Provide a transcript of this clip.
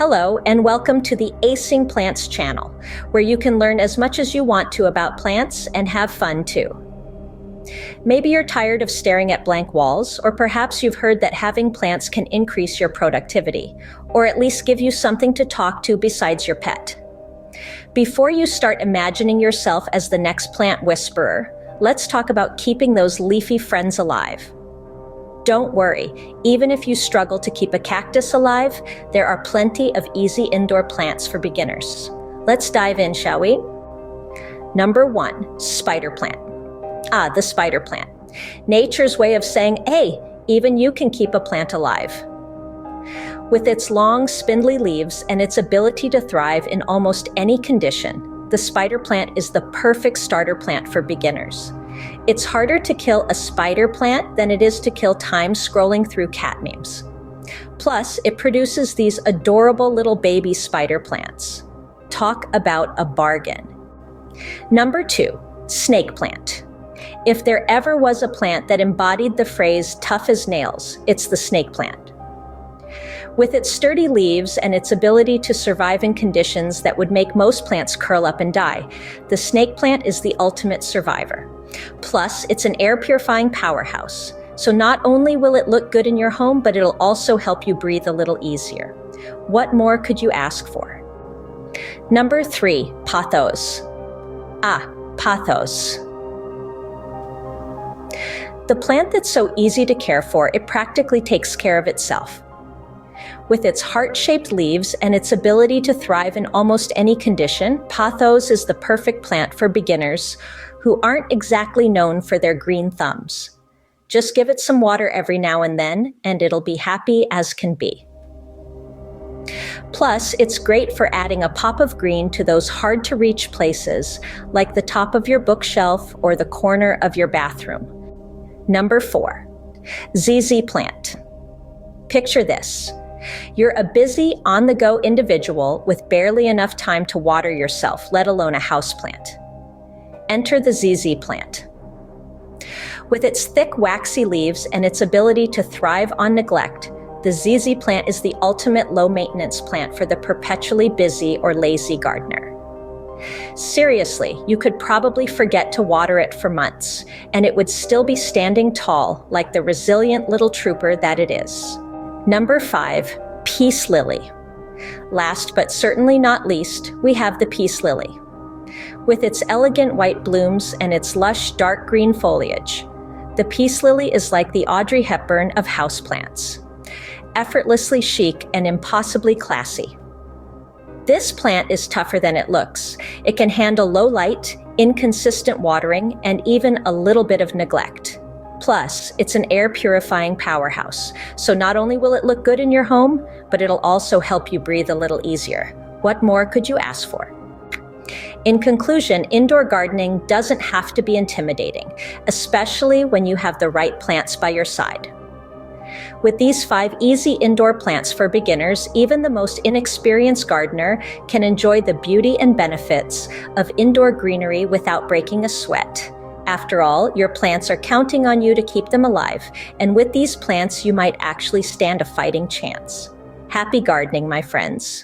Hello, and welcome to the Acing Plants channel, where you can learn as much as you want to about plants and have fun too. Maybe you're tired of staring at blank walls, or perhaps you've heard that having plants can increase your productivity, or at least give you something to talk to besides your pet. Before you start imagining yourself as the next plant whisperer, let's talk about keeping those leafy friends alive. Don't worry, even if you struggle to keep a cactus alive, there are plenty of easy indoor plants for beginners. Let's dive in, shall we? Number 1, spider plant. The spider plant. Nature's way of saying, hey, even you can keep a plant alive. With its long, spindly leaves and its ability to thrive in almost any condition, the spider plant is the perfect starter plant for beginners. It's harder to kill a spider plant than it is to kill time scrolling through cat memes. Plus, it produces these adorable little baby spider plants. Talk about a bargain. Number 2, snake plant. If there ever was a plant that embodied the phrase tough as nails, it's the snake plant. With its sturdy leaves and its ability to survive in conditions that would make most plants curl up and die, the snake plant is the ultimate survivor. Plus, it's an air-purifying powerhouse. So not only will it look good in your home, but it'll also help you breathe a little easier. What more could you ask for? Number 3, pothos. Pothos. The plant that's so easy to care for, it practically takes care of itself. With its heart-shaped leaves and its ability to thrive in almost any condition, pothos is the perfect plant for beginners who aren't exactly known for their green thumbs. Just give it some water every now and then, and it'll be happy as can be. Plus, it's great for adding a pop of green to those hard-to-reach places, like the top of your bookshelf or the corner of your bathroom. Number 4, ZZ plant. Picture this. You're a busy, on-the-go individual with barely enough time to water yourself, let alone a houseplant. Enter the ZZ plant. With its thick, waxy leaves and its ability to thrive on neglect, the ZZ plant is the ultimate low-maintenance plant for the perpetually busy or lazy gardener. Seriously, you could probably forget to water it for months, and it would still be standing tall like the resilient little trooper that it is. Number 5, peace lily. Last but certainly not least, we have the peace lily. With its elegant white blooms and its lush dark green foliage, the peace lily is like the Audrey Hepburn of houseplants. Effortlessly chic and impossibly classy. This plant is tougher than it looks. It can handle low light, inconsistent watering, and even a little bit of neglect. Plus, it's an air-purifying powerhouse, so not only will it look good in your home, but it'll also help you breathe a little easier. What more could you ask for? In conclusion, indoor gardening doesn't have to be intimidating, especially when you have the right plants by your side. With these 5 easy indoor plants for beginners, even the most inexperienced gardener can enjoy the beauty and benefits of indoor greenery without breaking a sweat. After all, your plants are counting on you to keep them alive, and with these plants, you might actually stand a fighting chance. Happy gardening, my friends.